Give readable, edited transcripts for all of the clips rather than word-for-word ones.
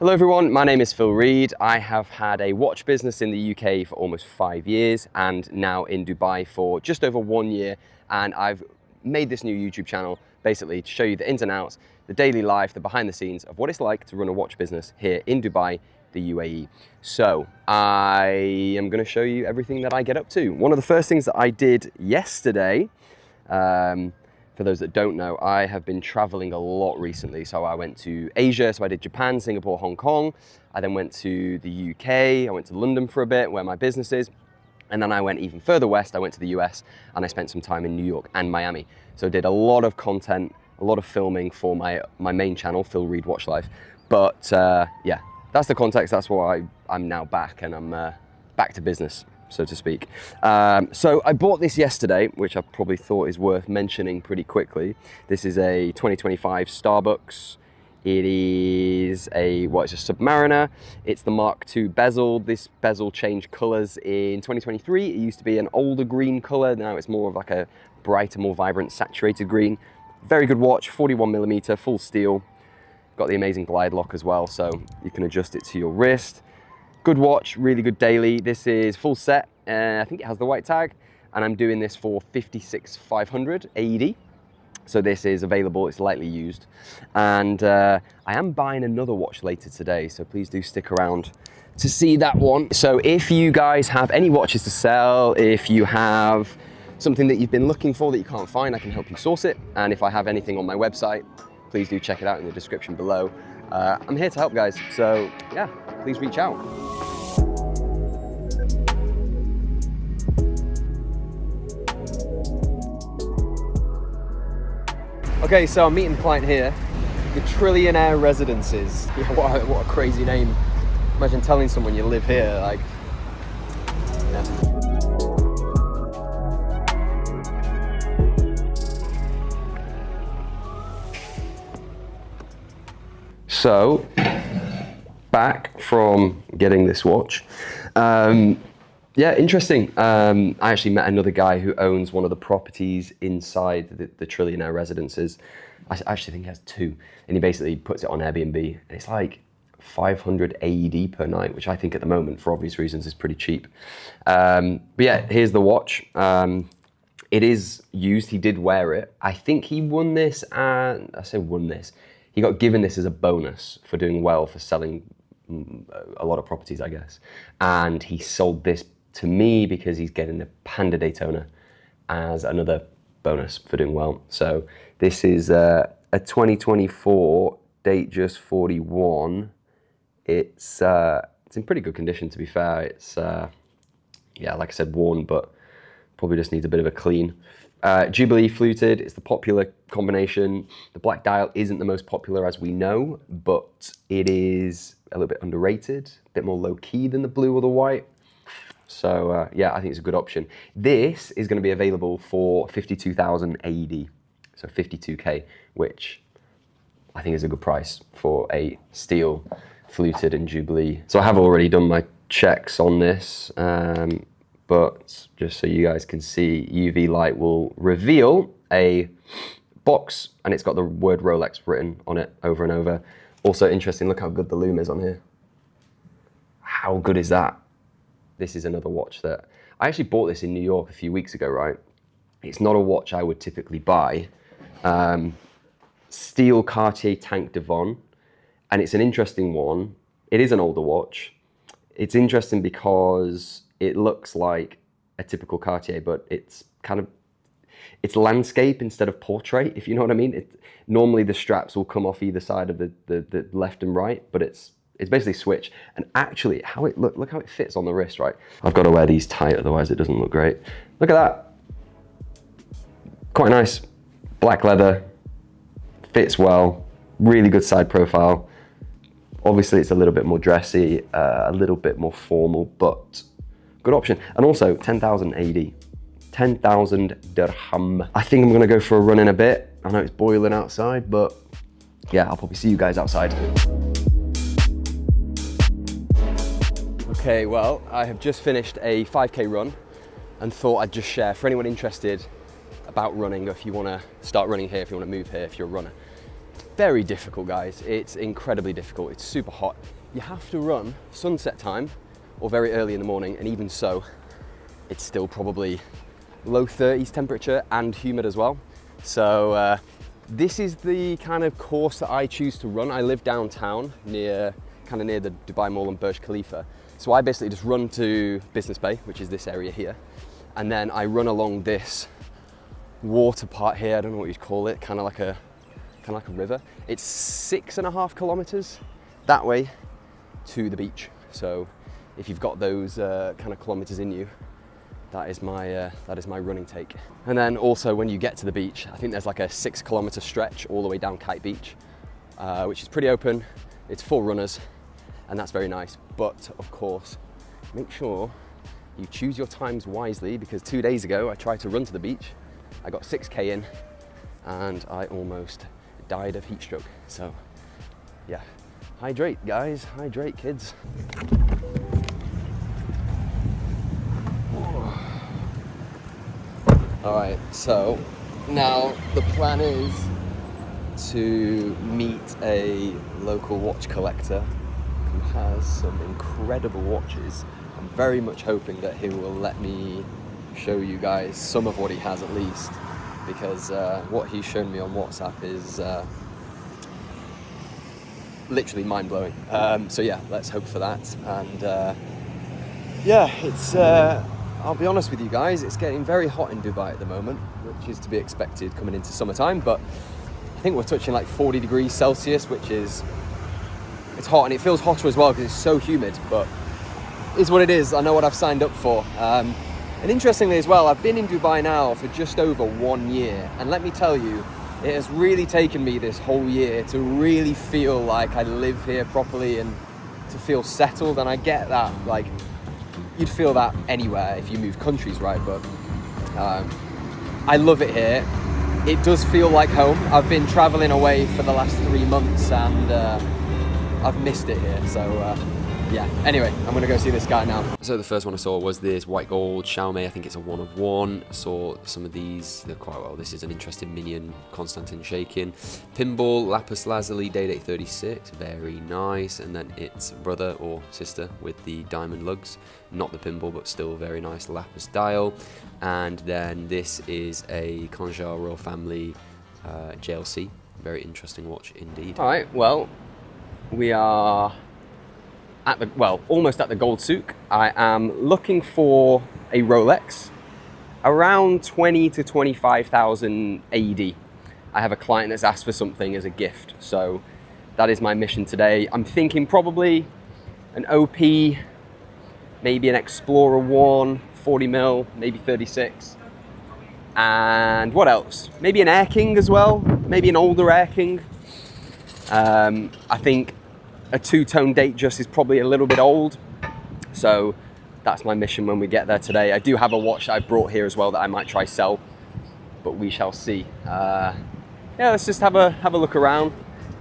Hello everyone, my name is Phil Reed. I have had a watch business in the UK for almost 5 years and now in Dubai for just over 1 year. And I've made this new YouTube channel basically to show you the ins and outs, the daily life, the behind the scenes of what it's like to run a watch business here in Dubai, the UAE. So I am going to show you everything that I get up to. One of the first things that I did yesterday, for those that don't know, I have been traveling a lot recently. So I went to Asia, so I did Japan, Singapore, Hong Kong. I then went to the UK, I went to London for a bit, where my business is. And then I went even further west, I went to the US and I spent some time in New York and Miami. So I did a lot of content, a lot of filming for my main channel, Phil Reed Watch Life. But yeah, that's the context, that's why I'm now back and I'm back to business, so to speak. So I bought this yesterday, which I probably thought is worth mentioning pretty quickly. This is a 2025 Starbucks. It is it's a Submariner. It's the Mark II bezel. This bezel changed colors in 2023. It used to be an older green color. Now it's more of like a brighter, more vibrant, saturated green. Very good watch, 41mm, full steel. Got the amazing glide lock as well, so you can adjust it to your wrist. Good watch, really good daily. This is full set. I think it has the white tag, and I'm doing this for 56,500 AED. So this is available, it's lightly used. And I am buying another watch later today, so please do stick around to see that one. So if you guys have any watches to sell, if you have something that you've been looking for that you can't find, I can help you source it. And if I have anything on my website, please do check it out in the description below. I'm here to help, guys, so yeah, please reach out. Okay, so I'm meeting the client here, the Trillionaire Residences. Yeah, what a crazy name. Imagine telling someone you live here, like, yeah. So, back from getting this watch. Yeah, interesting. I actually met another guy who owns one of the properties inside the Trillionaire Residences. I actually think he has two, and he basically puts it on Airbnb, and it's like 500 AED per night, which I think at the moment, for obvious reasons, is pretty cheap. But yeah, here's the watch. It is used, he did wear it. I think he won this, and I say won this, he got given this as a bonus for doing well, for selling a lot of properties, I guess. And he sold this to me because he's getting a Panda Daytona as another bonus for doing well. So this is a 2024, date just 41. It's in pretty good condition, to be fair. It's, yeah, like I said, worn, but probably just needs a bit of a clean. Jubilee fluted, it's the popular combination. The black dial isn't the most popular, as we know, but it is a little bit underrated, a bit more low-key than the blue or the white. So yeah, I think it's a good option. This is going to be available for 52,000 AED, so 52K, which I think is a good price for a steel fluted and Jubilee. So I have already done my checks on this, but just so you guys can see, UV light will reveal a box, and it's got the word Rolex written on it over and over. Also interesting, look how good the lume is on here. How good is that? This is another watch that, I actually bought this in New York a few weeks ago, right? It's not a watch I would typically buy. Steel Cartier Tank Devon, and it's an interesting one. It is an older watch. It's interesting because it looks like a typical Cartier, but it's kind of, it's landscape instead of portrait, if you know what I mean. Normally the straps will come off either side of the left and right, but it's basically switch. And actually, look how it fits on the wrist, right? I've got to wear these tight, otherwise it doesn't look great. Look at that. Quite nice. Black leather, fits well, really good side profile. Obviously it's a little bit more dressy, a little bit more formal, but good option. And also 10,000 AD, 10,000 dirham. I think I'm gonna go for a run in a bit. I know it's boiling outside, but yeah, I'll probably see you guys outside. Okay, well, I have just finished a 5K run and thought I'd just share for anyone interested about running, or if you want to start running here, if you want to move here, if you're a runner. very difficult, guys. It's incredibly difficult. It's super hot. You have to run sunset time or very early in the morning, and even so, it's still probably low 30s temperature and humid as well. So this is the kind of course that I choose to run. I live downtown near the Dubai Mall and Burj Khalifa. So I basically just run to Business Bay, which is this area here. And then I run along this water part here. I don't know what you'd call it, kind of like a river. It's 6.5 kilometers that way to the beach. So if you've got those kind of kilometers in you, that is my running take. And then also when you get to the beach, I think there's like a 6-kilometer stretch all the way down Kite Beach, which is pretty open. It's for runners, and that's very nice. But of course, make sure you choose your times wisely, because 2 days ago I tried to run to the beach. I got 6K in and I almost died of heat stroke. So yeah, hydrate guys, hydrate kids. All right, so now the plan is to meet a local watch collector who has some incredible watches. I'm very much hoping that he will let me show you guys some of what he has at least, because what he's shown me on WhatsApp is literally mind-blowing. So yeah, let's hope for that. And yeah, it's I'll be honest with you guys, it's getting very hot in Dubai at the moment, which is to be expected coming into summertime, but I think we're touching like 40 degrees Celsius, which is, it's hot, and it feels hotter as well because it's so humid, but it's what it is. I know what I've signed up for. And interestingly as well, I've been in Dubai now for just over 1 year, and let me tell you, it has really taken me this whole year to really feel like I live here properly and to feel settled. And I get that, like, you'd feel that anywhere if you move countries, right? But I love it here. It does feel like home. I've been traveling away for the last 3 months, and I've missed it here. So yeah, anyway, I'm gonna go see this guy now. So the first one I saw was this white gold Xiaomi. I think it's a 1 of 1. I saw some of these, they're quite well. This is an interesting minion, Konstantin Shakin. Pinball, lapis lazuli, Day-Date 36, very nice. And then its brother or sister with the diamond lugs. Not the pinball, but still very nice lapis dial. And then this is a Conjar Royal Family JLC. Very interesting watch indeed. All right, well, we are at the, well, almost at the gold Souq. I am looking for a Rolex around 20 to 25,000 AED. I have a client that's asked for something as a gift, so that is my mission today. I'm thinking probably an OP, maybe an Explorer 1, 40 mil, maybe 36. And what else? Maybe an Air King as well, maybe an older Air King. I think a 2-tone Datejust is probably a little bit old, so that's my mission when we get there today. I do have a watch that I brought here as well that I might try sell, but we shall see. Yeah, let's just have a look around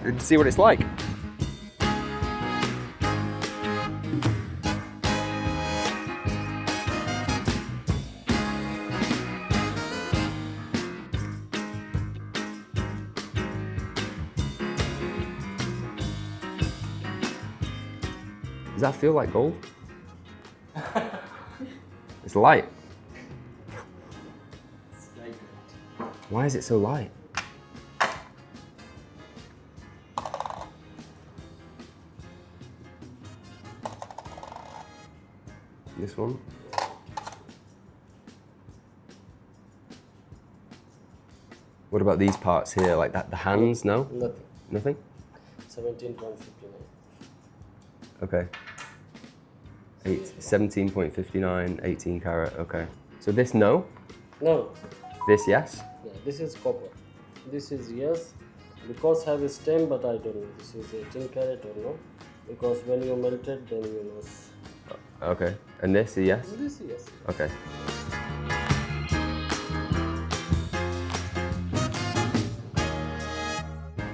and see what it's like. Does that feel like gold? It's light. Why is it so light? This one? What about these parts here, like that, the hands, no? Nothing. Nothing? 17.59. Okay. 17.59, 18 carat, okay. So this no? No. This yes? Yeah, this is copper. This is yes, because have a stem, but I don't know. This is 18 carat or no, because when you melt it, then you know. Okay, and this is yes? This is yes. Okay.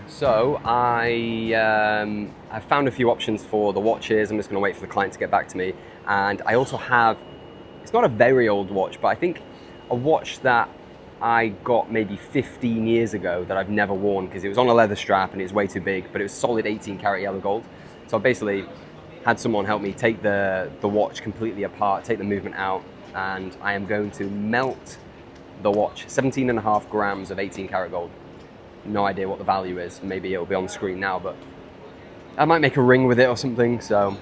So I found a few options for the watches. I'm just gonna wait for the client to get back to me. And I also have, it's not a very old watch, but I think a watch that I got maybe 15 years ago that I've never worn because it was on a leather strap and it was way too big, but it was solid 18 karat yellow gold. So I basically had someone help me take the watch completely apart, take the movement out, and I am going to melt the watch. 17.5 grams of 18 karat gold. No idea what the value is. Maybe it'll be on screen now, but I might make a ring with it or something. So